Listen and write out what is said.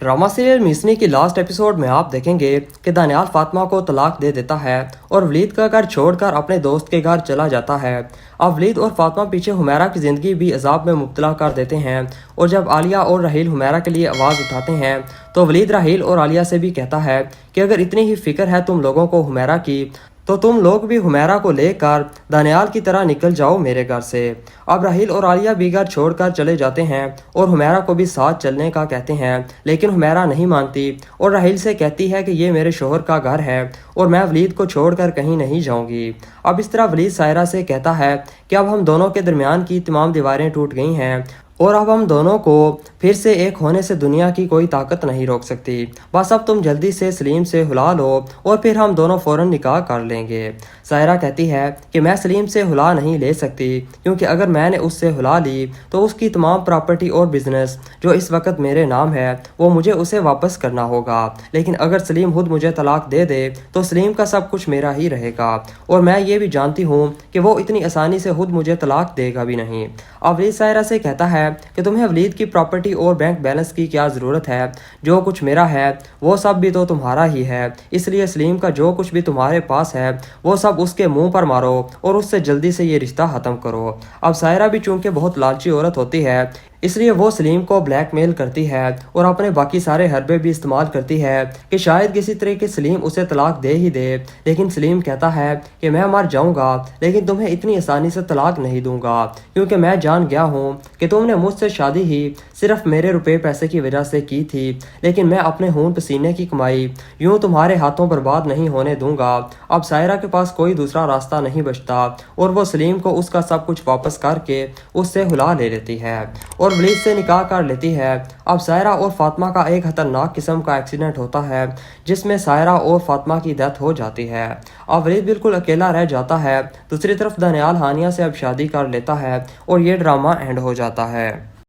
Drama serial मिसनी की last episode में आप देखेंगे कि दानियाल फातिमा को तलाक दे देता है और वलीद का घर छोड़कर अपने दोस्त के घर चला जाता है। अब वलीद और फातिमा पीछे हुमैरा की ज़िंदगी भी अजाब में मुब्तला कर देते हैं और जब आलिया और राहील हुमैरा के लिए आवाज़ उठाते हैं तो वलीद राहील और आलिया से भी कहता है कि अगर इतनी ही फिक्र है तुम लोगों को हुमैरा की तो तुम लोग भी हुमैरा को लेकर दानियाल की तरह निकल जाओ मेरे घर से। अब राहील और आलिया भी घर छोड़कर चले जाते हैं और हुमैरा को भी साथ चलने का कहते हैं, लेकिन हुमैरा नहीं मानती और राहील से कहती है कि ये मेरे शोहर का घर है और मैं वलीद को छोड़कर कहीं नहीं जाऊंगी। अब इस तरह वलीद सायरा से कहता है कि अब हम दोनों के दरमियान की तमाम दीवारें टूट गई हैं और अब हम दोनों को फिर से एक होने से दुनिया की कोई ताकत नहीं रोक सकती। बस अब तुम जल्दी से सलीम से हुला लो और फिर हम दोनों फ़ौरन निकाह कर लेंगे। सायरा कहती है कि मैं सलीम से हुला नहीं ले सकती क्योंकि अगर मैंने उससे हुला ली तो उसकी तमाम प्रॉपर्टी और बिजनेस जो इस वक्त मेरे नाम है वो मुझे उसे वापस करना होगा, लेकिन अगर सलीम खुद मुझे तलाक दे दे तो सलीम का सब कुछ मेरा ही रहेगा और मैं ये भी जानती हूँ कि वो इतनी आसानी से खुद मुझे तलाक देगा भी नहीं। अब वलीद सायरा से कहता है कि तुम्हें वलीद की प्रॉपर्टी और बैंक बैलेंस की क्या ज़रूरत है, जो कुछ मेरा है वो सब भी तो तुम्हारा ही है, इसलिए सलीम का जो कुछ भी तुम्हारे पास है वो सब उसके मुंह पर मारो और उससे जल्दी से ये रिश्ता ख़त्म करो। अब सायरा भी चूंकि बहुत लालची औरत होती है इसलिए वो सलीम को ब्लैकमेल करती है और अपने बाकी सारे हरबे भी इस्तेमाल करती है कि शायद किसी तरीके सलीम उसे तलाक दे ही दे, लेकिन सलीम कहता है कि मैं मर जाऊंगा लेकिन तुम्हें इतनी आसानी से तलाक नहीं दूंगा क्योंकि मैं जान गया हूँ कि तुमने मुझसे शादी ही सिर्फ मेरे रुपए पैसे की वजह से की थी, लेकिन मैं अपने खून पसीने की कमाई यूँ तुम्हारे हाथों बर्बाद नहीं होने दूंगा। अब सायरा के पास कोई दूसरा रास्ता नहीं बचता और वो सलीम को उसका सब कुछ वापस करके उससे हुला ले लेती है और वलीद से निकाह कर लेती है। अब सायरा और फातिमा का एक खतरनाक किस्म का एक्सीडेंट होता है जिसमें सायरा और फातिमा की डेथ हो जाती है। अब वलीद बिल्कुल अकेला रह जाता है। दूसरी तरफ दानियाल हानिया से अब शादी कर लेता है और ये ड्रामा एंड हो जाता है।